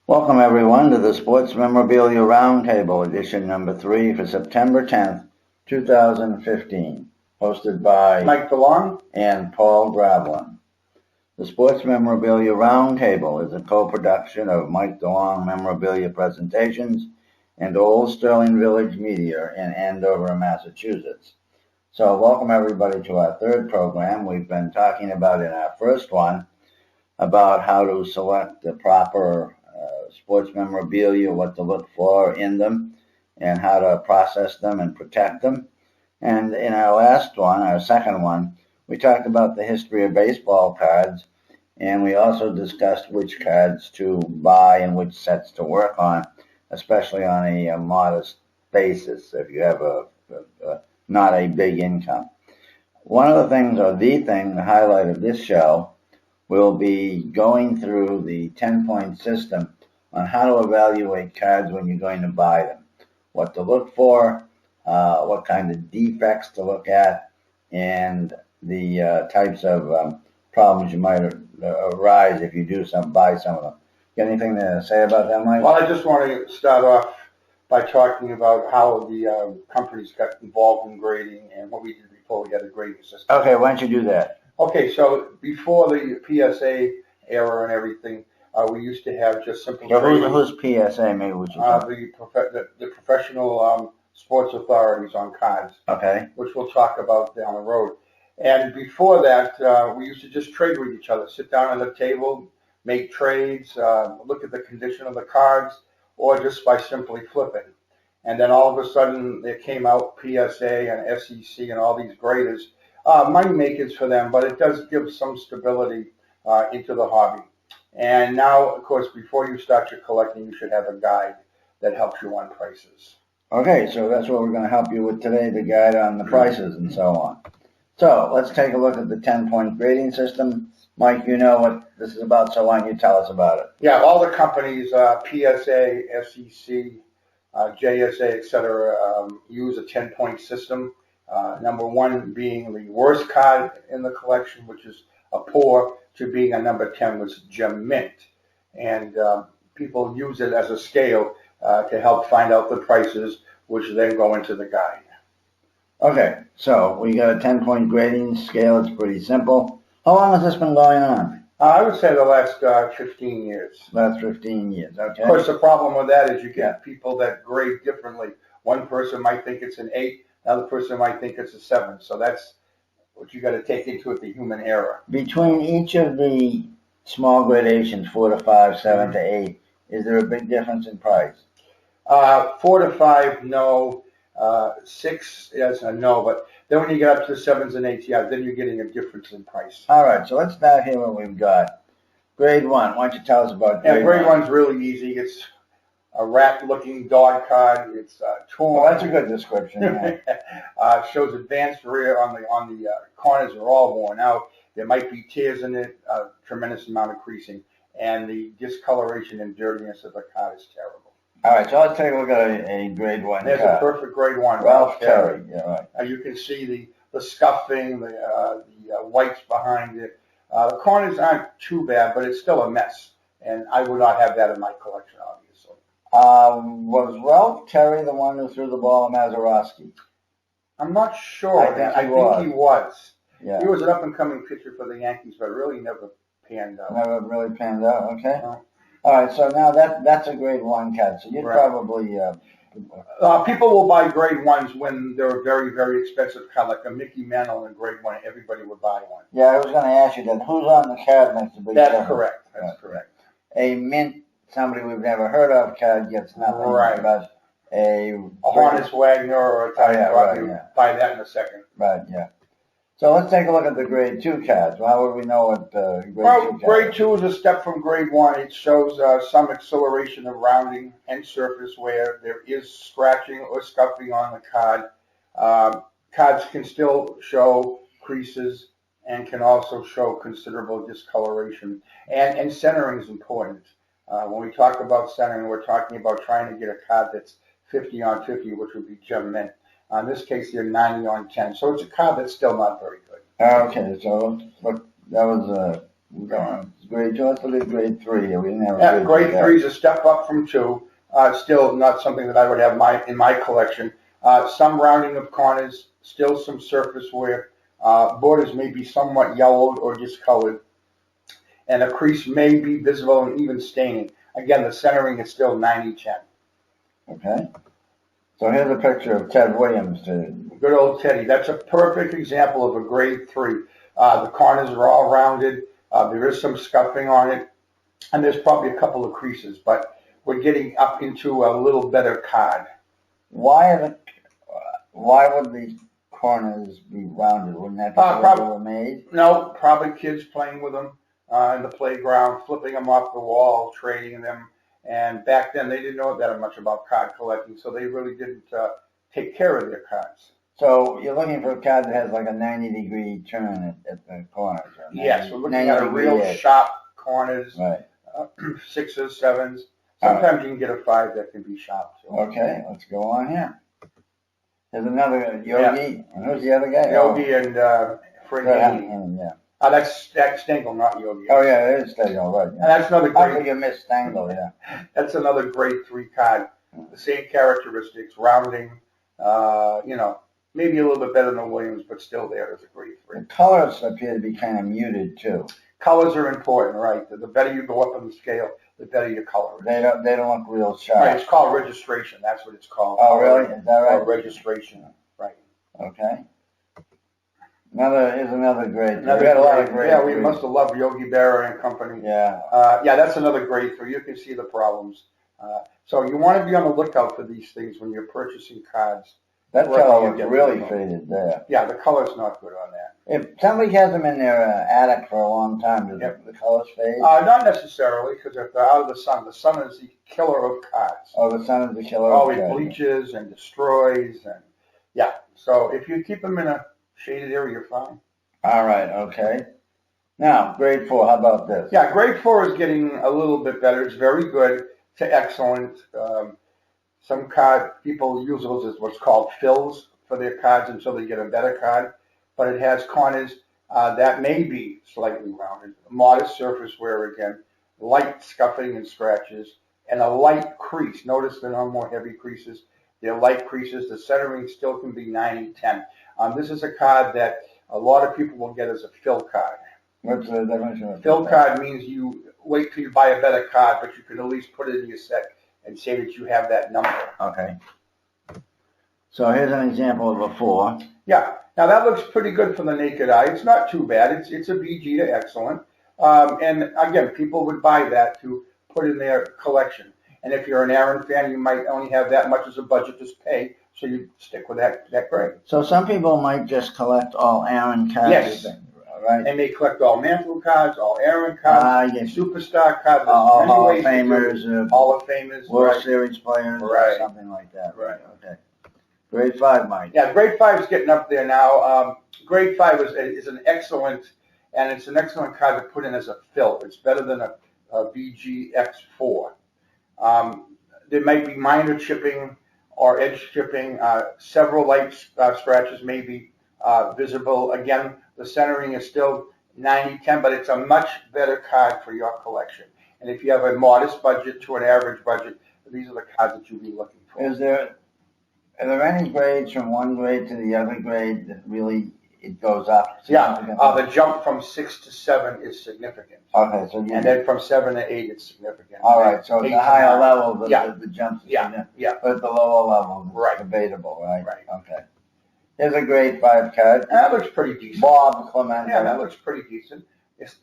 Welcome everyone to the Sports Memorabilia RoundTable Edition number 3 for September 10th, 2015, hosted by Mike DeLong and Paul Gravelin. The Sports Memorabilia RoundTable is a co-production of Mike DeLong Memorabilia Presentations and Old Sterling Village Media in Andover, Massachusetts. So welcome everybody to our third program. We've been talking about in our first one about how to select the proper sports memorabilia, what to look for in them, and how to process them and protect them. And in our last one, our second one, we talked about the history of baseball cards, and we also discussed which cards to buy and which sets to work on, especially on a modest basis if you have not a big income. One of the things, or the thing, the highlight of this show, will be going through the 10-point system on how to evaluate cards when you're going to buy them, what to look for, what kind of defects to look at, and the types of problems you might arise if you do buy some of them. Got anything to say about that, Mike? Well, I just want to start off by talking about how the companies got involved in grading and what we did before we had a grading system. Okay, why don't you do that? Okay, so before the PSA era and everything, we used to have just simple grading. Who's PSA? Maybe we should the professional sports authorities on cards. Okay. Which we'll talk about down the road. And before that, we used to just trade with each other, sit down at a table, make trades, look at the condition of the cards, or just by simply flipping. And then all of a sudden, there came out PSA and SEC and all these graders. Money makers for them, but it does give some stability into the hobby. And now, of course, before you start your collecting, you should have a guide that helps you on prices. Okay, so that's what we're going to help you with today, the guide on the prices and so on. So let's take a look at the 10-point grading system. Mike, you know what this is about, so why don't you tell us about it? Yeah, all the companies, PSA, SEC, JSA, etc., use a 10-point system. Number one being the worst card in the collection, which is a poor, to being a number 10 was gem mint. And people use it as a scale to help find out the prices, which then go into the guide. Okay, so we got a 10-point grading scale. It's pretty simple. How long has this been going on? I would say the last 15 years. Last 15 years, okay. Of course, the problem with that is you get people that grade differently. One person might think it's an 8, another person might think it's a 7. So that's what you got to take into it, the human error. Between each of the small gradations, 4 to 5, 7 to 8, is there a big difference in price? 4 to 5, no. 6 is a no, but then when you get up to 7s and 8s, yeah, then you're getting a difference in price. All right, so let's start here what we've got. Grade 1, why don't you tell us about grade 1? Grade 1's really easy. It's a rat-looking dog card. It's torn. Well, that's a good description. Yeah. Shows advanced rear on the corners are all worn out. There might be tears in it, a tremendous amount of creasing, and the discoloration and dirtiness of the card is terrible. All right, so let's take a look at a grade 1 There's card. a perfect grade 1. Ralph Terry. Yeah, right. You can see the scuffing, the whites behind it. The corners aren't too bad, but it's still a mess, and I would not have that in my collection, obviously. Was Ralph Terry the one who threw the ball at Mazeroski? I'm not sure. I think he was. Yeah. He was an up-and-coming pitcher for the Yankees, but really never panned out. Never really panned out, okay. No. All right, so now that's a grade 1 card, so you'd probably... people will buy grade 1s when they're a very, very expensive card, like a Mickey Mantle in grade 1. Everybody would buy one. Yeah, I was going to ask you that. Who's on the card makes a big difference. That's correct. That's correct. A mint, somebody we've never heard of card gets nothing. Right. But a Honus Wagner or a Ty buy that in a second. Right, yeah. So let's take a look at the grade 2 cards. Well, how would we know what grade 2 cards? Grade 2 is a step from grade 1. It shows some acceleration of rounding and surface wear. There is scratching or scuffing on the card. Cards can still show creases and can also show considerable discoloration. And centering is important. When we talk about centering, we're talking about trying to get a card that's 50 on 50, which would be gem mint. In this case, they're 90 on 10. So it's a card that's still not very good. Okay, so look, that was Grade 2, let's look at grade 3. We didn't have Yeah, grade 3 is a step up from 2. Still not something that I would have in my collection. Some rounding of corners, still some surface wear. Borders may be somewhat yellowed or discolored, and a crease may be visible and even staining. Again, the centering is still 90-10. Okay. So here's a picture of Ted Williams. Good old Teddy. That's a perfect example of a grade 3. The corners are all rounded. There is some scuffing on it, and there's probably a couple of creases, but we're getting up into a little better card. Why would the corners be rounded? Wouldn't that be what they were made? No, probably kids playing with them in the playground, flipping them off the wall, trading them. And back then, they didn't know that much about card collecting, so they really didn't take care of their cards. So you're looking for a card that has like a 90-degree turn at the corners. Yes, we're looking at a real sharp corners, right. 6s, 7s. Sometimes you can get a 5 that can be sharp too. Okay, let's go on here. There's another Yogi. And who's the other guy? Yogi and Fred Haney. Yeah. That's Stengel, not Yogi. Oh yeah, it is Stengel, right. Yeah. And that's another great. I think you missed Stengel, yeah. That's another grade 3 card. The same characteristics, rounding, maybe a little bit better than Williams, but still there as a grade 3. The colors appear to be kind of muted too. Colors are important, right? The better you go up on the scale, the better your color is. They don't look real sharp. Right, it's called registration. That's what it's called. Oh, really? Is that right? Registration, right. Okay. Here's another grade 3. We had a lot of grade 3. Yeah, we must have loved Yogi Berra and company. Yeah. That's another grade 3. You can see the problems. So you want to be on the lookout for these things when you're purchasing cards. That color looks really faded there. Yeah, the color's not good on that. If somebody has them in their attic for a long time, do the colors fade? Not necessarily, because if they're out of the sun is the killer of cards. Oh, the sun is the killer of cards. It bleaches and destroys. So if you keep them in a shaded area, you're fine. All right, okay. Now, grade 4, how about this? Yeah, grade 4 is getting a little bit better. It's very good to excellent. Some people use those as what's called fills for their cards until they get a better card. But it has corners that may be slightly rounded, modest surface wear again, light scuffing and scratches, and a light crease. Notice there are no more heavy creases. They're light creases. The centering still can be 90-10. This is a card that a lot of people will get as a fill card. What's the definition of fill card? Means you wait till you buy a better card, but you can at least put it in your set and say that you have that number. Okay. So here's an example of a 4. Yeah. Now that looks pretty good for the naked eye. It's not too bad. It's a BG to excellent. And again, people would buy that to put in their collection. And if you're an Aaron fan, you might only have that much as a budget to pay, so you stick with that grade. So some people might just collect all Aaron cards. Yes. Right. They may collect all Mantle cards, all Aaron cards, yes. Superstar cards, all Hall of Famers, World Series players, or something like that. Right. Okay. Grade 5, Mike. Yeah, grade 5 is getting up there now. Grade 5 is an excellent, and it's an excellent card to put in as a fill. It's better than a BGX4. There might be minor chipping or edge chipping. Several light scratches may be visible. Again, the centering is still 90-10, but it's a much better card for your collection. And if you have a modest budget to an average budget, these are the cards that you'll be looking for. Are there any grades from one grade to the other grade that really it goes up? Yeah, the jump from 6 to 7 is significant. Okay, so and then from 7 to 8, it's significant. All right, so at the higher level, the jumps are significant. Yeah. But at the lower level, it's debatable, right? Right. Okay. Here's a grade 5 card. That looks pretty decent. Bob Clement. Yeah, that looks pretty decent.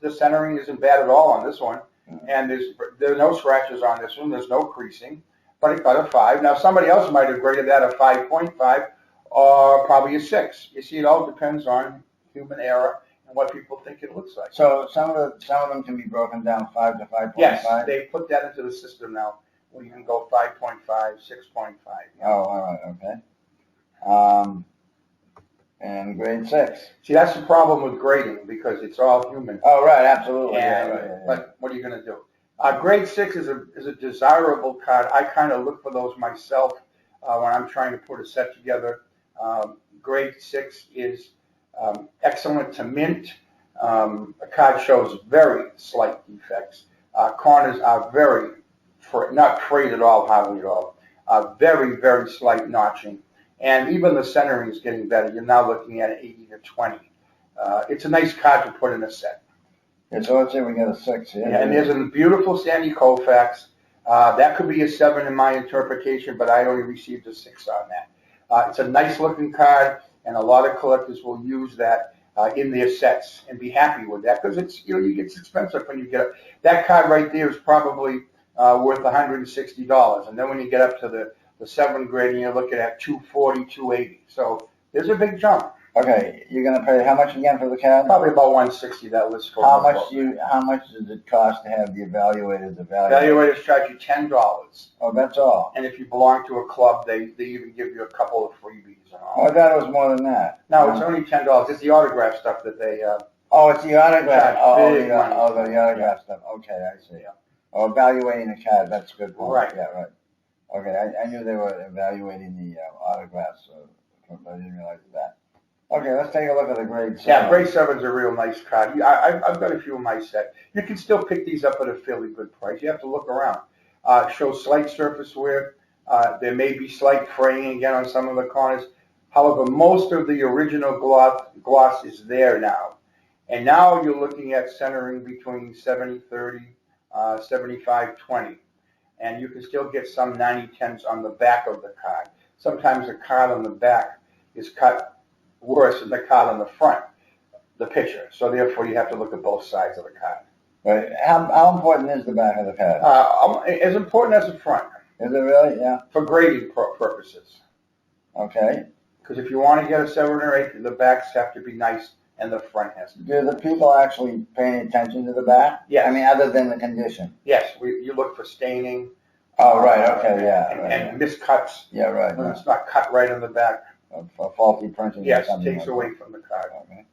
The centering isn't bad at all on this one, and there are no scratches on this one. There's no creasing, but it got a 5. Now somebody else might have graded that a 5.5 or probably a 6. You see, it all depends on human error and what people think it looks like. So some of them can be broken down 5 to 5.5. Yes, they put that into the system now, where you can go 5.5, 6.5. Oh, all right, okay. And grade 6. See, that's the problem with grading, because it's all human. Oh, right, absolutely. And but what are you going to do? Grade 6 is a desirable card. I kind of look for those myself when I'm trying to put a set together. Grade 6 is excellent to mint. A card shows very slight defects. Corners are not frayed at all, hardly at all. Very, very slight notching. And even the centering is getting better. You're now looking at 80 to 20. It's a nice card to put in a set. Yeah, so let's say we got a 6 here. And there's a beautiful Sandy Koufax. That could be a 7 in my interpretation, but I only received a 6 on that. It's a nice looking card, and a lot of collectors will use that in their sets and be happy with that, because it's, it's expensive when you get up. That card right there is probably worth $160, and then when you get up to the 7th grade, and you're looking at $240, $280. So there's a big jump. Okay, you're gonna pay how much again for the card? Probably about $160. That list. How much does it cost to have the evaluators evaluate? Evaluators charge you $10. Oh, that's all. And if you belong to a club, they even give you a couple of freebies and all. Oh, I thought it was more than that. No, it's only $10. It's the autograph stuff that they. Oh, it's the autograph. The autograph stuff. Okay, I see. Oh, evaluating the card. That's a good point. Right. Yeah, right. Okay, I knew they were evaluating the autographs, but I didn't realize that. Okay, let's take a look at the grade 7. Yeah, grade 7's a real nice card. I've got a few in my set. You can still pick these up at a fairly good price. You have to look around. Shows slight surface wear. There may be slight fraying again on some of the corners. However, most of the original gloss is there now. And now you're looking at centering between 70-30, 75-20. And you can still get some 90-10s on the back of the card. Sometimes the card on the back is cut worse than the card on the front, the picture. So therefore, you have to look at both sides of the card. Right. How important is the back of the card? As important as the front. Is it really? Yeah. For grading purposes. Okay. Because if you want to get a 7 or 8, the backs have to be nice and the front has to be. Do the people actually pay attention to the back? Yeah. I mean, other than the condition? Yes. You look for staining. Oh, right. Okay. Yeah. And miscuts. Yeah. Right. When it's not cut right on the back. For faulty printing. Yes, or something takes away from the card. Okay.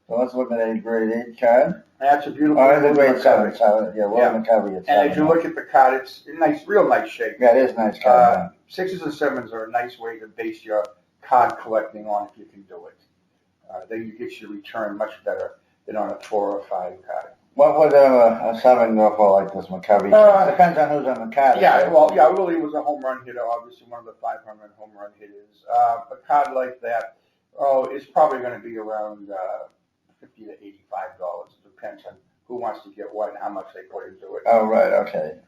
So let's look at a grade 8 card. That's a beautiful. Oh, it's a grade 7. Yeah, we're in the cover. And as you look at the card, it's nice, real nice shape. Yeah, it is nice card. 6s and 7s are a nice way to base your card collecting on if you can do it. Then you get your return much better than on a 4 or 5 card. What would a 7 go for like this McCovey? Depends on who's on the card. Yeah, well, yeah, Willie was a home run hitter, obviously one of the 500 home run hitters. A card like that, it's probably going to be around $50 to $85. It depends on who wants to get what and how much they put into it. Oh, right, okay.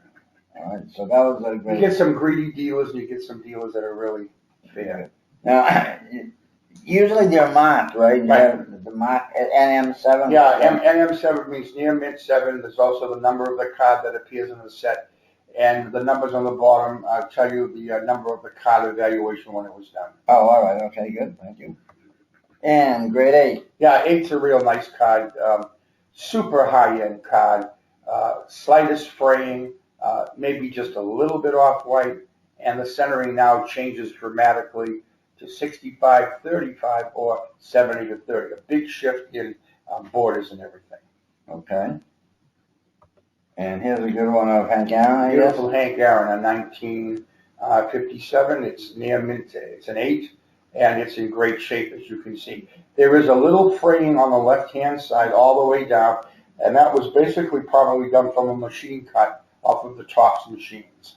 All right, so that was a great. You get some greedy dealers, and you get some dealers that are really fair. Now, usually they're marked, right? The mark NM7. Yeah, NM7 means near mint 7. There's also the number of the card that appears in the set, and the numbers on the bottom tell you the number of the card evaluation when it was done. Oh, all right, okay, good, thank you. And grade 8. Yeah, 8's a real nice card. Super high-end card. Slightest fraying, maybe just a little bit off-white, and the centering now changes dramatically to 65-35 or 70-30. A big shift in borders and everything. Okay. And here's a good one of Hank Aaron, I guess. Beautiful Hank Aaron, a 1957. It's near mint. It's an 8, and it's in great shape, as you can see. There is a little fraying on the left-hand side all the way down, and that was basically probably done from a machine cut off of the Topps machines.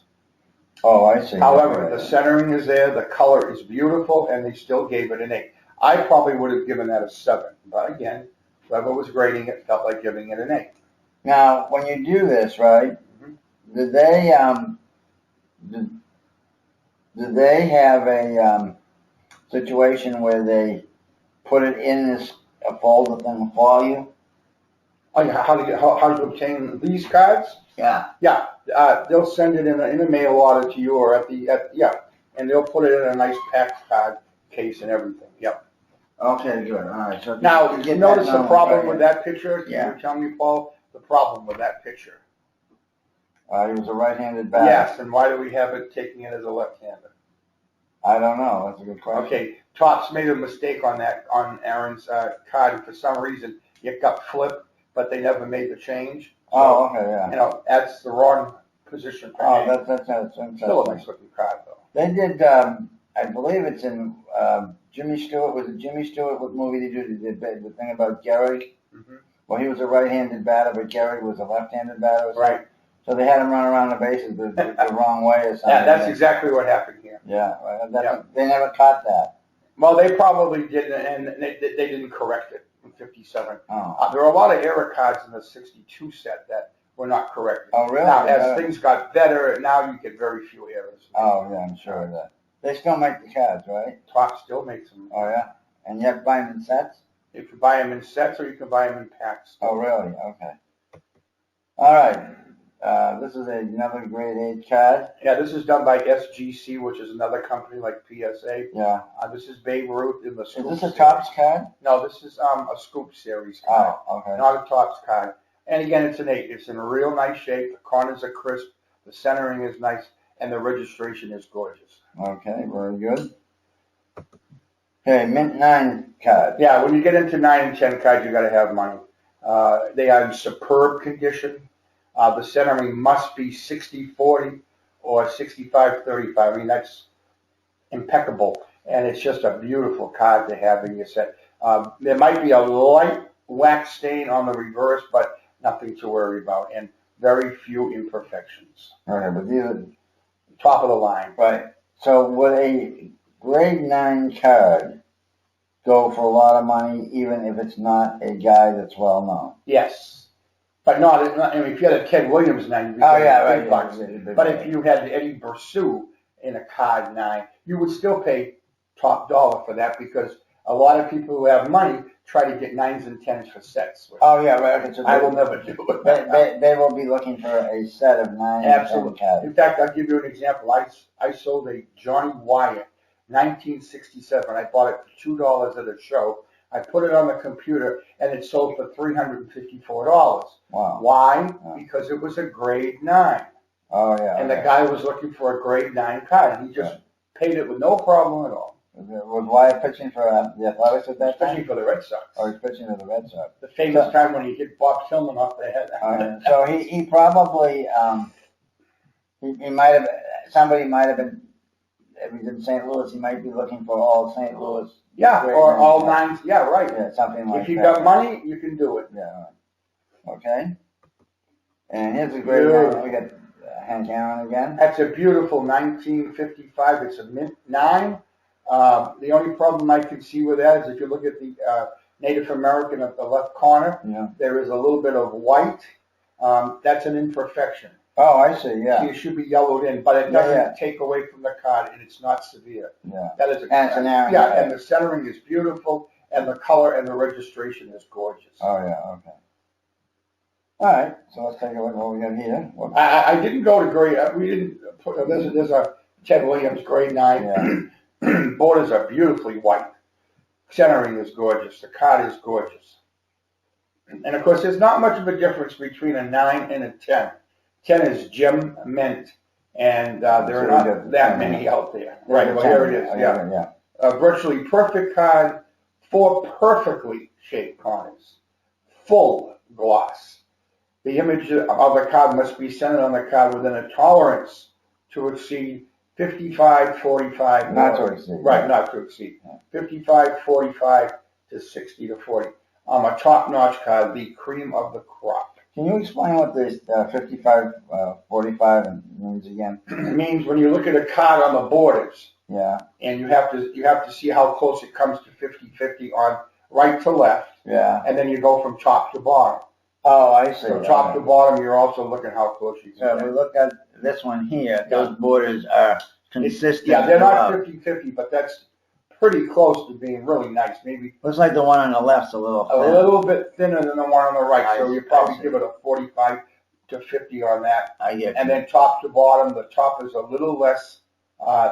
Oh, I see. However, the centering is there, the color is beautiful, and they still gave it an 8. I probably would have given that a 7, but again, whoever was grading it felt like giving it an 8. Now, when you do this, right, did they have a situation where they put it in this folder thing for you? Oh yeah, how to obtain these cards? Yeah. Yeah, they'll send it in a mail order to you, or and they'll put it in a nice packed card case and everything. Yep. Okay, good. All right. So now, you notice the problem with that picture? Yeah. Can you tell me, Paul, the problem with that picture? He was a right-handed batter. Yes, and why do we have it taking it as a left-hander? I don't know. That's a good question. Okay, Topps made a mistake on Aaron's card, and for some reason it got flipped, but they never made the change. So, oh, okay, yeah. That's the wrong position for him. That's still a nice looking card, though. They did, I believe it's in Jimmy Stewart. Was it Jimmy Stewart? What movie did he do? They did the thing about Gary. Mm-hmm. Well, he was a right-handed batter, but Gary was a left-handed batter. Right. So they had him run around the bases the wrong way or something. Yeah, that's exactly what happened here. Yeah, they never caught that. Well, they probably didn't, and they didn't correct it in 57. Oh. There are a lot of error cards in the 62 set that were not corrected. Oh, really? Now, as things got better, now you get very few errors. Oh, yeah, I'm sure of that. They still make the cards, right? Top still makes them. Oh, yeah? And you have to buy them in sets? You can buy them in sets or you can buy them in packs. Oh, really? Okay. All right. This is another grade 8 card. Yeah, this is done by SGC, which is another company like PSA. Yeah. This is Babe Ruth in the Scoop. Is this a Topps card? No, this is a Scoop series card. Oh, okay. Not a Topps card. And again, it's an 8. It's in a real nice shape. The corners are crisp. The centering is nice. And the registration is gorgeous. Okay, very good. Okay, Mint 9 card. Yeah, when you get into 9 and 10 cards, you got to have money. They are in superb condition. The centering must be 60-40 or 65-35. I mean, that's impeccable. And it's just a beautiful card to have in your set. There might be a light wax stain on the reverse, but nothing to worry about. And very few imperfections. Okay, but these are top of the line. Right. So would a grade 9 card go for a lot of money, even if it's not a guy that's well known? Yes. But not, I mean, if you had a Ted Williams 9, you'd be getting big bucks. But if you had Eddie Bersu in a card 9, you would still pay top dollar for that because a lot of people who have money try to get 9s and 10s for sets. Oh, yeah, right. Okay, so I will never do it. They will be looking for a set of 9 Absolutely. and 10 cards. In fact, I'll give you an example. I sold a Johnny Wyatt, 1967. I bought it for $2 at a show. I put it on the computer, and it sold for $354. Wow. Why? Because it was a grade 9. Oh, yeah. And the guy was looking for a grade 9 card. He just paid it with no problem at all. Was Wyatt pitching for the Athletics at that time? Pitching for the Red Sox. Oh, he's pitching for the Red Sox. The famous time when he hit Bob Tillman off the head. So he probably, he might have, somebody might have been, if he's in St. Louis, he might be looking for all St. Louis. Yeah, or all 9s. Yeah, right. Yeah, something like that. If you got money, you can do it. Yeah, right. Okay. And here's a great one. We got Hank Aaron again. That's a beautiful 1955. It's a Mint 9. The only problem I can see with that is if you look at the Native American at the left corner, there is a little bit of white. That's an imperfection. Oh, I see, yeah. So it should be yellowed in, but it doesn't take away from the card, and it's not severe. Yeah. That is and it's an Aaron. Yeah, and the centering is beautiful, and the color and the registration is gorgeous. Oh, yeah, okay. All right, so let's take a look at what we got here. I didn't go to grade. We didn't put. There's a Ted Williams grade 9. Yeah. Borders are beautifully white. Centering is gorgeous. The card is gorgeous. And of course, there's not much of a difference between a 9 and a 10. 10 is gem mint, and there are not that many out there. Right, well, here it is. Yeah. A virtually perfect card, 4 perfectly shaped corners, full gloss. The image of the card must be centered on the card within a tolerance to exceed 55-45. Not to exceed. Right, not to exceed. 55-45 to 60-40. A top-notch card, the cream of the crop. Can you explain what this 55-45 means again? It means when you look at a card on the borders, and you have to see how close it comes to 50-50 on right to left, and then you go from top to bottom. Oh, I see. So top to bottom, you're also looking how close you can. So if we look at this one here, those borders are consistent. Yeah, they're not 50-50, but that's pretty close to being really nice. Maybe looks like the one on the left's a little bit thinner than the one on the right. So you probably give it a 45 to 50 on that. I get. And then top to bottom, the top is a little less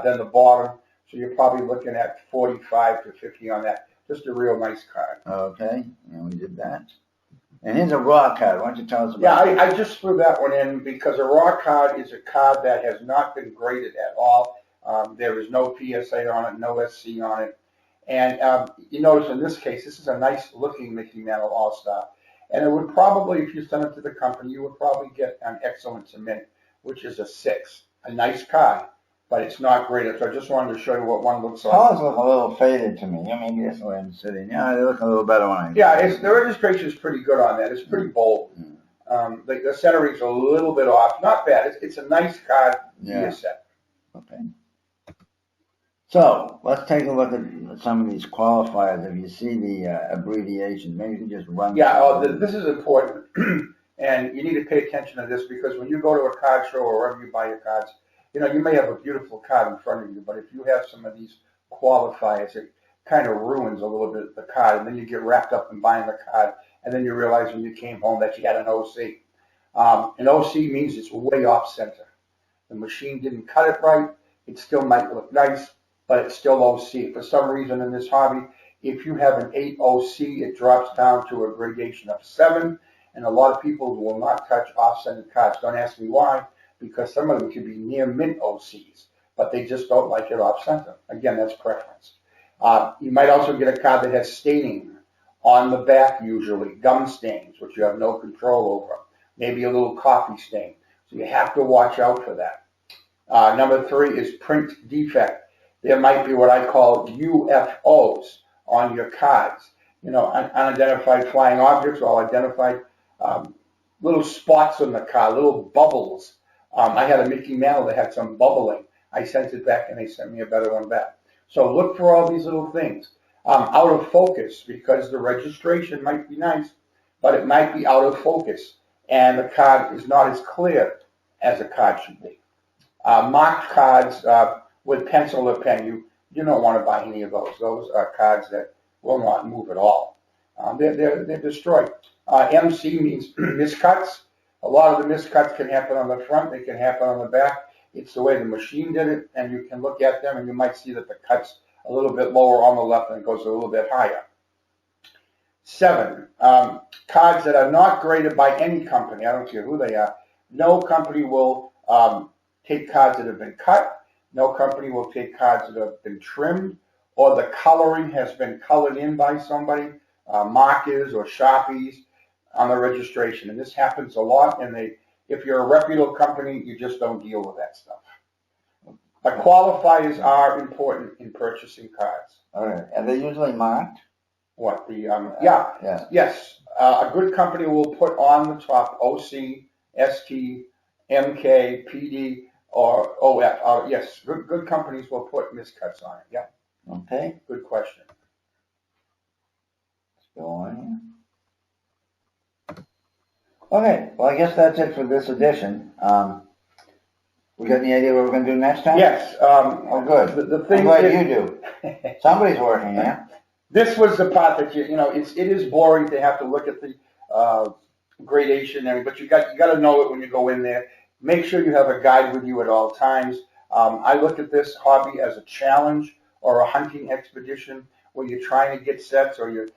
than the bottom, so you're probably looking at 45 to 50 on that. Just a real nice card. Okay, and we did that. And here's a raw card. Why don't you tell us about it? Yeah, I just threw that one in because a raw card is a card that has not been graded at all. There is no PSA on it, no SC on it. And you notice in this case, this is a nice looking Mickey Mantle All-Star. And it would probably, if you sent it to the company, you would probably get an excellent to mint, which is a 6. A nice card, but it's not great. So I just wanted to show you what one looks like. Colors look a little faded to me. I mean, that's the way I'm sitting. Yeah, they look a little better when I. Yeah, the registration is pretty good on that. It's pretty bold. The centering's a little bit off. Not bad. It's a nice card set. Okay. So let's take a look at some of these qualifiers. If you see the abbreviation, maybe you can just run. Yeah, this is important, and you need to pay attention to this because when you go to a card show or wherever you buy your cards, you may have a beautiful card in front of you, but if you have some of these qualifiers, it kind of ruins a little bit the card, and then you get wrapped up in buying the card, and then you realize when you came home that you had an OC. An OC means it's way off center. The machine didn't cut it right. It still might look nice, but it's still OC. For some reason in this hobby, if you have an 8 OC, it drops down to a gradation of 7, and a lot of people will not touch off-centered cards. Don't ask me why, because some of them could be near mint OCs, but they just don't like it off-center. Again, that's preference. You might also get a card that has staining on the back, usually gum stains, which you have no control over. Maybe a little coffee stain. So you have to watch out for that. Number 3 is print defect. There might be what I call UFOs on your cards. Unidentified flying objects or identified little spots on the card, little bubbles. I had a Mickey Mantle that had some bubbling. I sent it back and they sent me a better one back. So look for all these little things. Out of focus, because the registration might be nice, but it might be out of focus, and the card is not as clear as a card should be. Marked cards with pencil or pen, you don't want to buy any of those. Those are cards that will not move at all. They're destroyed. MC means miscuts. A lot of the miscuts can happen on the front. They can happen on the back. It's the way the machine did it, and you can look at them, and you might see that the cut's a little bit lower on the left and it goes a little bit higher. 7, cards that are not graded by any company. I don't care who they are. No company will take cards that have been cut. No company will take cards that have been trimmed, or the coloring has been colored in by somebody, markers or Sharpies on the registration. And this happens a lot, and if you're a reputable company, you just don't deal with that stuff. But qualifiers are important in purchasing cards. All right. Are they usually marked? What? Yes. A good company will put on the top OC, ST, MK, PD, or OF. Yes, good companies will put miscuts on it. Yeah. Okay. Good question. Let's go on here. Okay. Well, I guess that's it for this edition. We got any idea what we're going to do next time? Yes. Oh, good. The thing I'm glad you do. Somebody's working, yeah? This was the part that it is boring to have to look at the gradation, but you got to know it when you go in there. Make sure you have a guide with you at all times. I look at this hobby as a challenge or a hunting expedition where you're trying to get sets or you're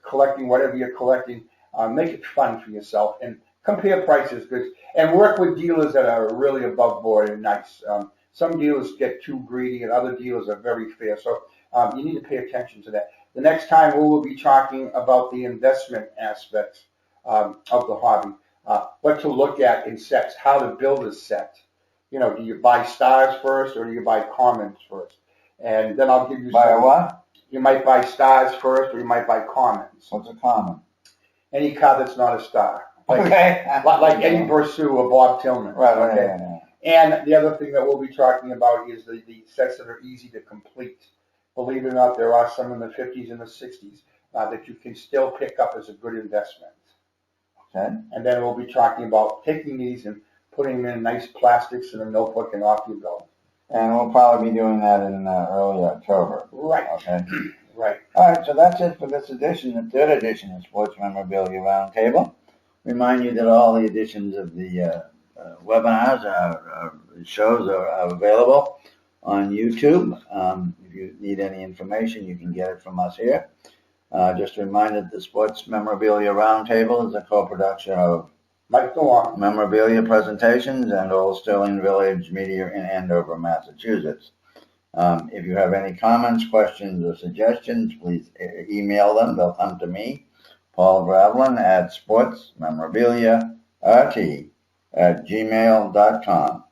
collecting whatever you're collecting. Make it fun for yourself and compare prices, and work with dealers that are really above board and nice. Some dealers get too greedy, and other dealers are very fair. So you need to pay attention to that. The next time we will be talking about the investment aspects of the hobby, what to look at in sets, how to build a set. Do you buy stars first or do you buy commons first? And then I'll give you Buy what? You might buy stars first or you might buy commons. What's a common? Any card that's not a star. Like Eddie Bursu or Bob Tillman. Right. And the other thing that we'll be talking about is the sets that are easy to complete. Believe it or not, there are some in the 50s and the 60s that you can still pick up as a good investment. Okay. And then we'll be talking about taking these and putting them in nice plastics in a notebook, and off you go. And we'll probably be doing that in early October. Right. Okay. Right. All right, so that's it for this edition, the third edition of Sports Memorabilia Roundtable. Remind you that all the editions of the webinars, shows are available on YouTube. If you need any information, you can get it from us here. Just a reminder that the Sports Memorabilia Roundtable is a co-production of Mike DeWong, Memorabilia Presentations, and Old Sterling Village Media in Andover, Massachusetts. If you have any comments, questions, or suggestions, please email them. They'll come to me, Paul Gravlin, at sportsmemorabiliart@gmail.com.